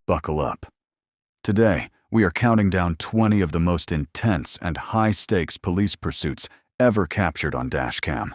Buckle up. Today, we are counting down 20 of the most intense and high-stakes police pursuits ever captured on Dashcam.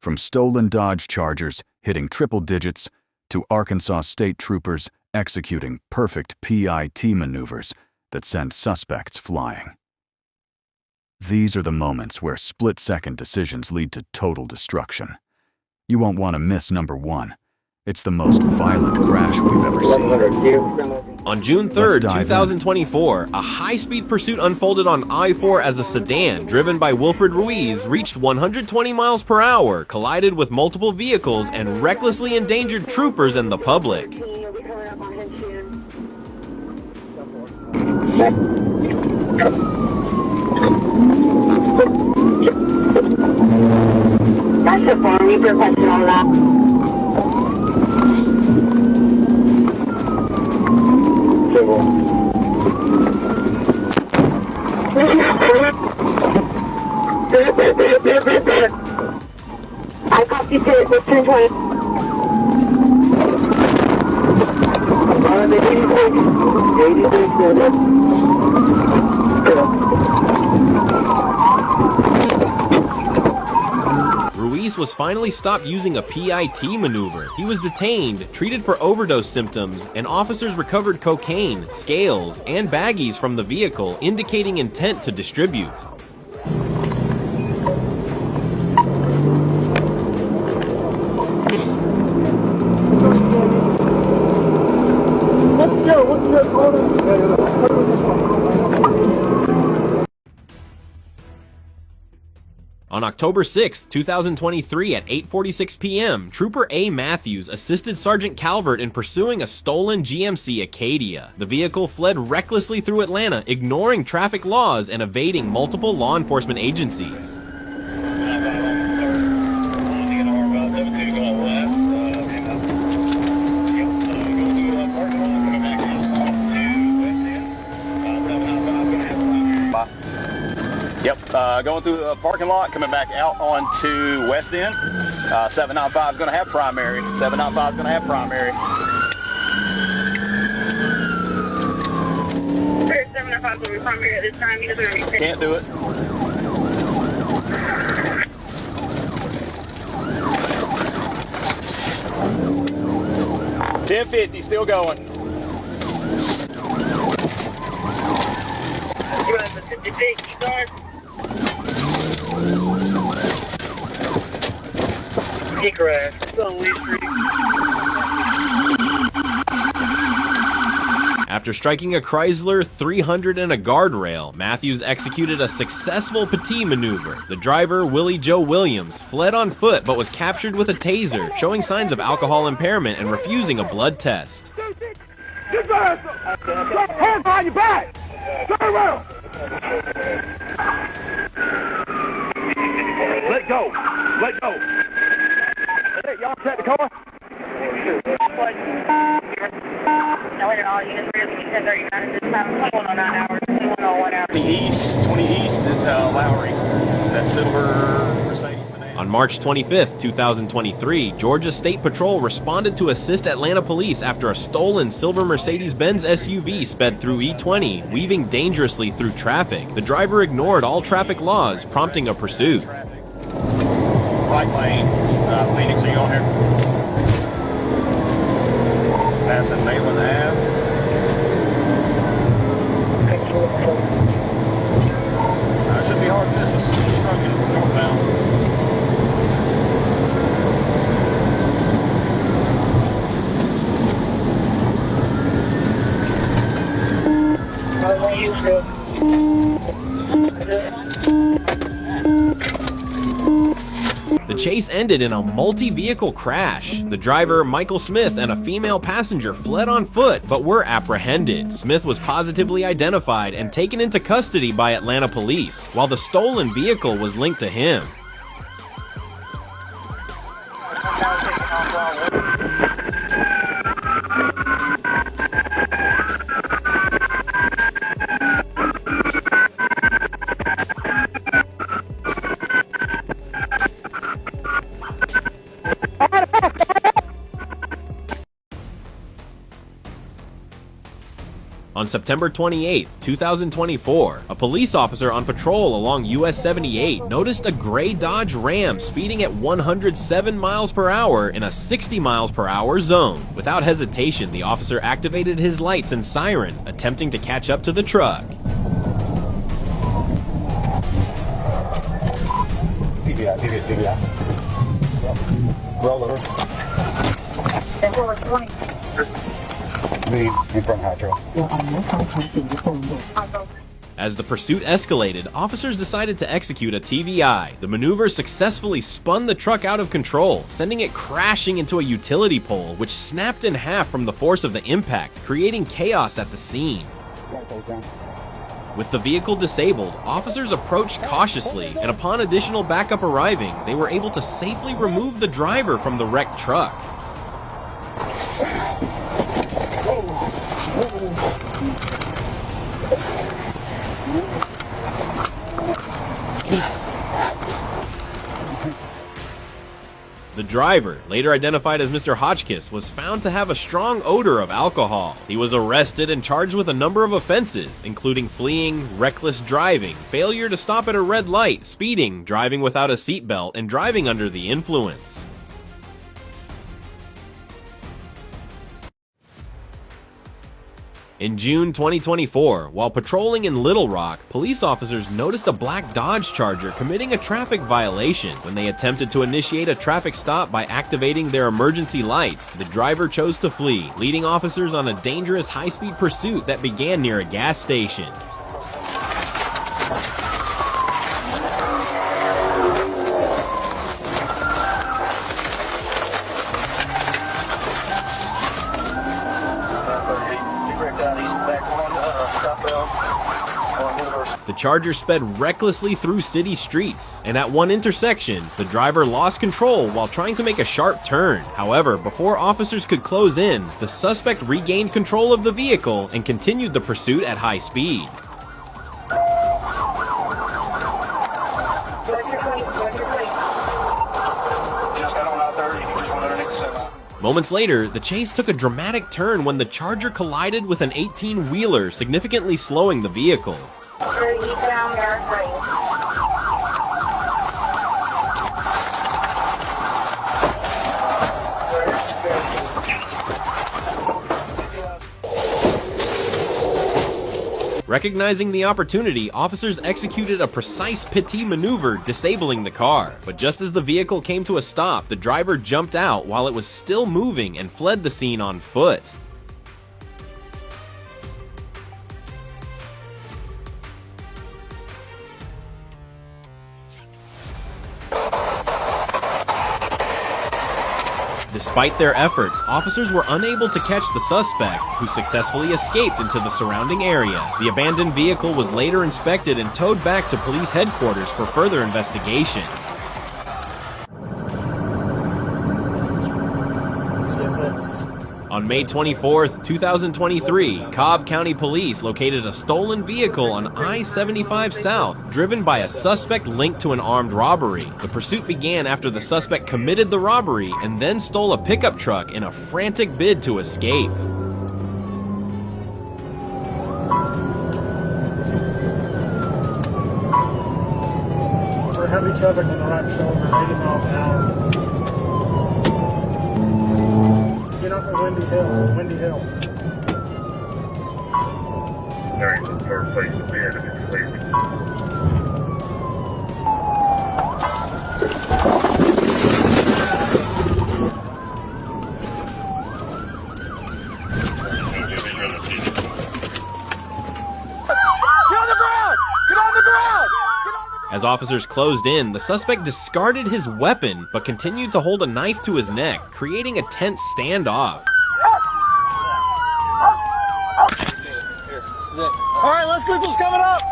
From stolen Dodge Chargers hitting triple digits to Arkansas state troopers executing perfect PIT maneuvers that send suspects flying. These are the moments where split-second decisions lead to total destruction. You won't want to miss number one. It's the most violent crash we've ever seen. On June 3rd, 2024, a high-speed pursuit unfolded on I-4 as a sedan driven by Wilfred Ruiz reached 120 miles per hour, collided with multiple vehicles, and recklessly endangered troopers and the public. That's a form, you can question on that. I copy to 1020. Ruiz was finally stopped using a PIT maneuver. He was detained, treated for overdose symptoms, and officers recovered cocaine, scales, and baggies from the vehicle, indicating intent to distribute. On October 6, 2023 at 8:46 p.m., Trooper A. Matthews assisted Sergeant Calvert in pursuing a stolen GMC Acadia. The vehicle fled recklessly through Atlanta, ignoring traffic laws and evading multiple law enforcement agencies. Yep, going through the parking lot, coming back out onto West End. 795 is going to have primary. 795 is going to have primary. 795 will be primary at this time. He doesn't have any. Can't do it. $10.50, still going. You have the 56, keep going. He crashed. It's on Lee Street. After striking a Chrysler 300 and a guardrail, Matthews executed a successful PT maneuver. The driver, Willie Joe Williams, fled on foot but was captured with a taser, showing signs of alcohol impairment and refusing a blood test. Get your ass up! Drop hands behind your back! Turn around! Let go! Let go! Hey, y'all set the car? Twenty East at Lowry. That silver Mercedes sedan. On March 25, 2023, Georgia State Patrol responded to assist Atlanta police after a stolen silver Mercedes-Benz SUV sped through E20, weaving dangerously through traffic. The driver ignored all traffic laws, prompting a pursuit. Right lane. Phoenix, are you on here? Passing Malin Ave. It should be hard to miss us. Just trucking northbound. The chase ended in a multi-vehicle crash. The driver, Michael Smith, and a female passenger fled on foot but were apprehended. Smith was positively identified and taken into custody by Atlanta police, while the stolen vehicle was linked to him. On September 28, 2024, a police officer on patrol along US 78 noticed a gray Dodge Ram speeding at 107 miles per hour in a 60 miles per hour zone. Without hesitation, the officer activated his lights and siren, attempting to catch up to the truck. TBI. Roll over. Lead in front hydro. As the pursuit escalated, officers decided to execute a TVI. The maneuver successfully spun the truck out of control, sending it crashing into a utility pole, which snapped in half from the force of the impact, creating chaos at the scene. With the vehicle disabled, officers approached cautiously, and upon additional backup arriving, they were able to safely remove the driver from the wrecked truck. The driver, later identified as Mr. Hotchkiss, was found to have a strong odor of alcohol. He was arrested and charged with a number of offenses, including fleeing, reckless driving, failure to stop at a red light, speeding, driving without a seatbelt, and driving under the influence. In June 2024, while patrolling in Little Rock, police officers noticed a black Dodge Charger committing a traffic violation. When they attempted to initiate a traffic stop by activating their emergency lights, the driver chose to flee, leading officers on a dangerous high-speed pursuit that began near a gas station. The Charger sped recklessly through city streets, and at one intersection, the driver lost control while trying to make a sharp turn. However, before officers could close in, the suspect regained control of the vehicle and continued the pursuit at high speed. Moments later, the chase took a dramatic turn when the Charger collided with an 18-wheeler, significantly slowing the vehicle. Recognizing the opportunity, officers executed a precise PT maneuver, disabling the car. But just as the vehicle came to a stop, the driver jumped out while it was still moving and fled the scene on foot. Despite their efforts, officers were unable to catch the suspect, who successfully escaped into the surrounding area. The abandoned vehicle was later inspected and towed back to police headquarters for further investigation. On May 24, 2023, Cobb County Police located a stolen vehicle on I-75 South, driven by a suspect linked to an armed robbery. The pursuit began after the suspect committed the robbery and then stole a pickup truck in a frantic bid to escape. For heavy traffic on the right shoulder, 80 miles an hour. Get off of Windy Hill. There ain't no third place to be in if it's leaving. As officers closed in, the suspect discarded his weapon but continued to hold a knife to his neck, creating a tense standoff. Alright, let's see what's coming up!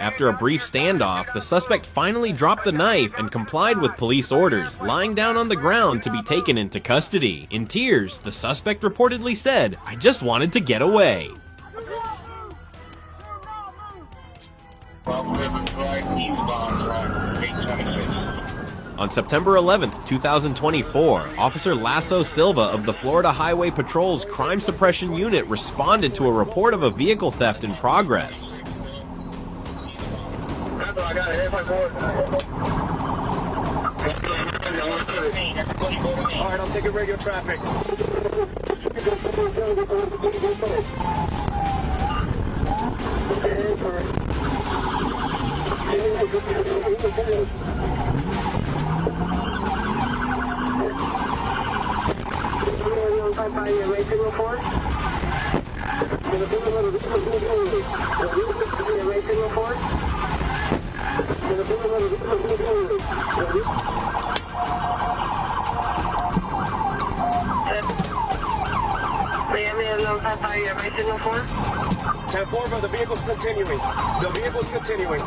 After a brief standoff, the suspect finally dropped the knife and complied with police orders, lying down on the ground to be taken into custody. In tears, the suspect reportedly said, "I just wanted to get away." On September 11th, 2024, Officer Lasso Silva of the Florida Highway Patrol's Crime Suppression Unit responded to a report of a vehicle theft in progress. I got it. All right, I'll take a regular traffic. Ten 4, but the vehicle's continuing. The vehicle's continuing.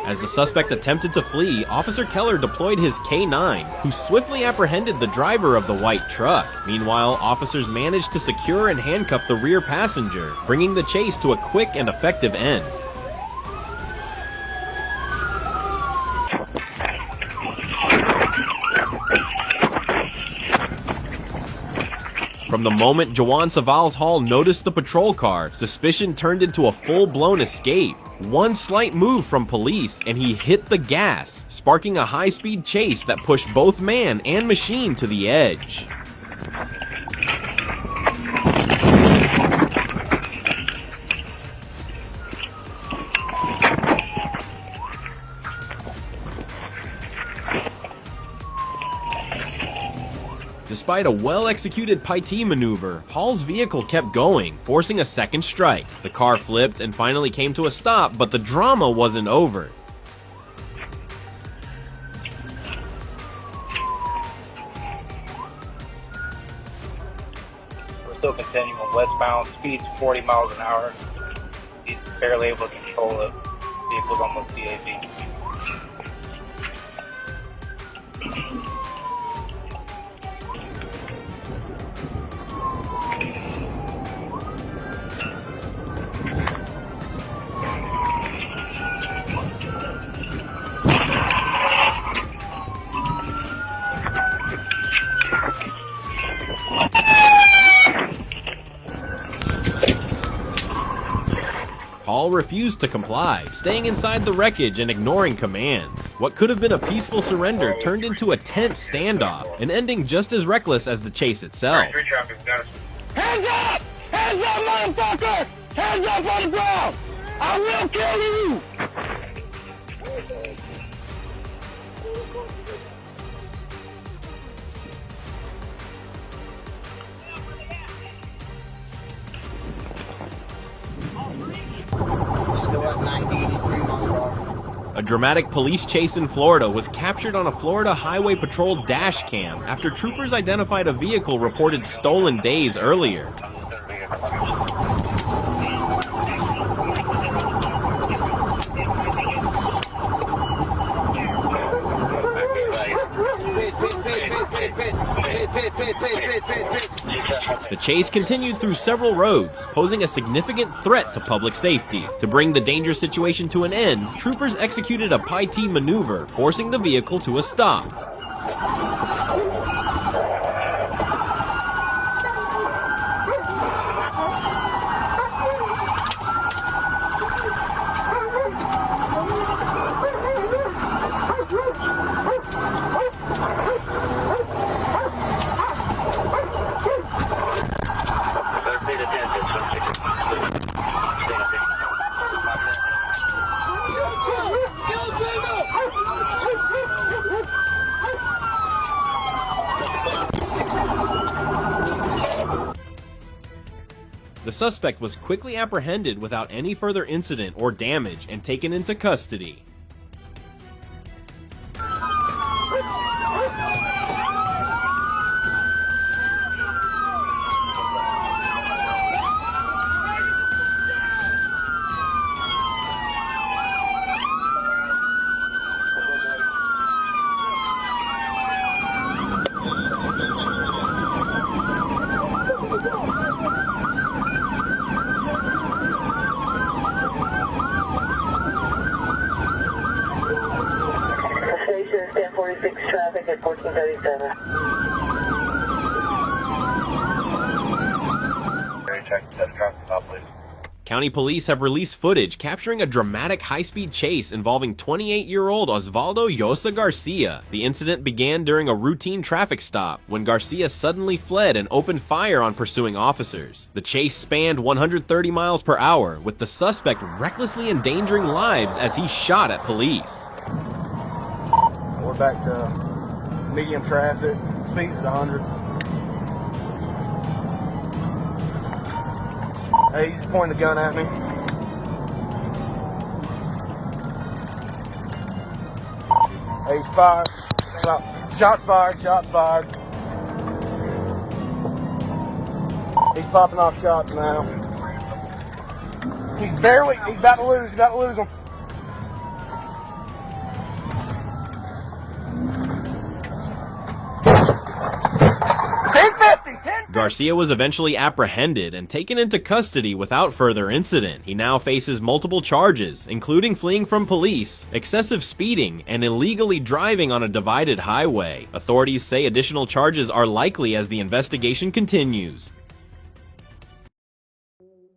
As the suspect attempted to flee, Officer Keller deployed his K-9, who swiftly apprehended the driver of the white truck. Meanwhile, officers managed to secure and handcuff the rear passenger, bringing the chase to a quick and effective end. From the moment Jawan Savals Hall noticed the patrol car, suspicion turned into a full-blown escape. One slight move from police and he hit the gas, sparking a high-speed chase that pushed both man and machine to the edge. Despite a well-executed Paiti maneuver, Hall's vehicle kept going, forcing a second strike. The car flipped and finally came to a stop, but the drama wasn't over. We're still continuing westbound, speed's 40 miles an hour. He's barely able to control it. Vehicle's almost DAV. Hall refused to comply, staying inside the wreckage and ignoring commands. What could have been a peaceful surrender turned into a tense standoff, an ending just as reckless as the chase itself. Hands up! Hands up, motherfucker! Hands up on the ground! I will kill you! Still at 90, 83 miles per hour. A dramatic police chase in Florida was captured on a Florida Highway Patrol Dashcam after troopers identified a vehicle reported stolen days earlier. The chase continued through several roads, posing a significant threat to public safety. To bring the dangerous situation to an end, troopers executed a Paiti maneuver, forcing the vehicle to a stop. The suspect was quickly apprehended without any further incident or damage and taken into custody. 6 traffic at 1437. Check test traffic stop, please. County police have released footage capturing a dramatic high-speed chase involving 28-year-old Osvaldo Llosa Garcia. The incident began during a routine traffic stop when Garcia suddenly fled and opened fire on pursuing officers. The chase spanned 130 miles per hour, with the suspect recklessly endangering lives as he shot at police. We're back to medium traffic, speed's at 100. Hey, he's pointing the gun at me. Hey, he's fired. Shots fired, shots fired. He's popping off shots now. He's about to lose him. Garcia was eventually apprehended and taken into custody without further incident. He now faces multiple charges, including fleeing from police, excessive speeding, and illegally driving on a divided highway. Authorities say additional charges are likely as the investigation continues.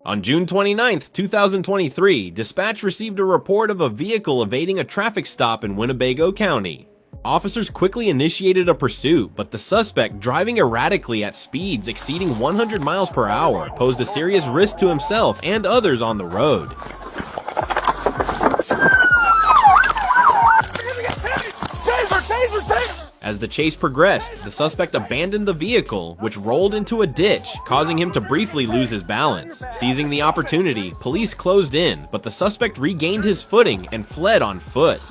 On June 29, 2023, dispatch received a report of a vehicle evading a traffic stop in Winnebago County. Officers quickly initiated a pursuit, but the suspect, driving erratically at speeds exceeding 100 miles per hour, posed a serious risk to himself and others on the road. As the chase progressed, the suspect abandoned the vehicle, which rolled into a ditch, causing him to briefly lose his balance. Seizing the opportunity, police closed in, but the suspect regained his footing and fled on foot.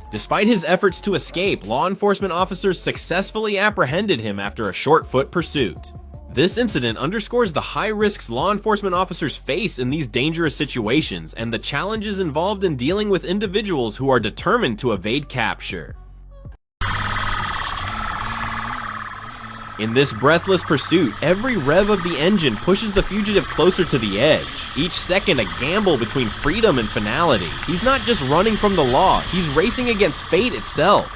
Despite his efforts to escape, law enforcement officers successfully apprehended him after a short-foot pursuit. This incident underscores the high risks law enforcement officers face in these dangerous situations and the challenges involved in dealing with individuals who are determined to evade capture. In this breathless pursuit, every rev of the engine pushes the fugitive closer to the edge. Each second a gamble between freedom and finality. He's not just running from the law, he's racing against fate itself.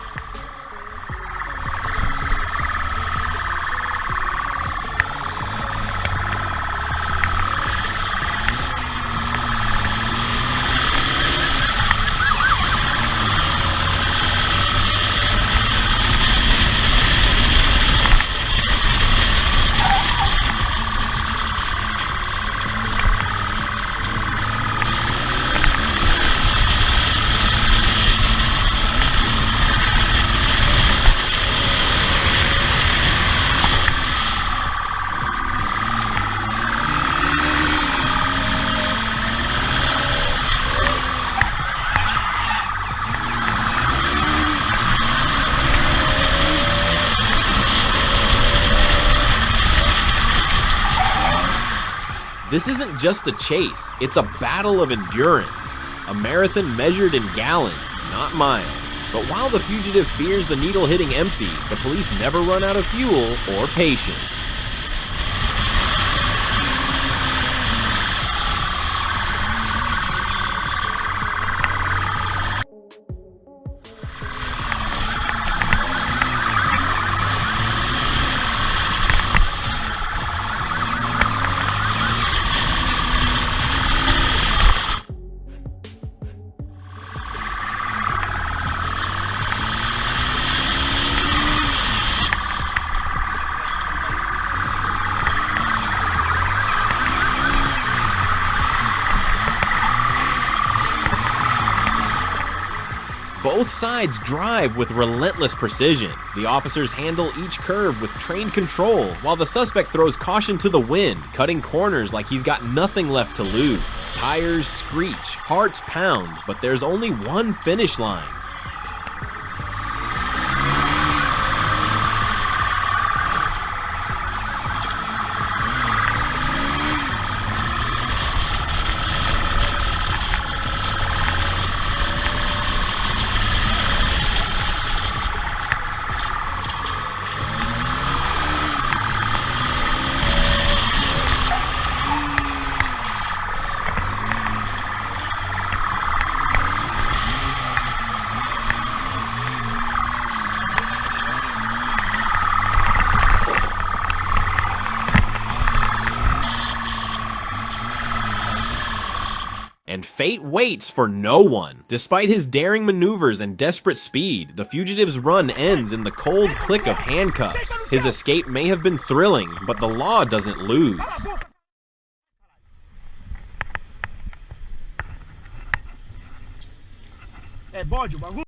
This isn't just a chase, it's a battle of endurance. A marathon measured in gallons, not miles. But while the fugitive fears the needle hitting empty, the police never run out of fuel or patience. Both sides drive with relentless precision. The officers handle each curve with trained control, while the suspect throws caution to the wind, cutting corners like he's got nothing left to lose. Tires screech, hearts pound, but there's only one finish line. And fate waits for no one. Despite his daring maneuvers and desperate speed, the fugitive's run ends in the cold click of handcuffs. His escape may have been thrilling, but the law doesn't lose. É bode o bagulho?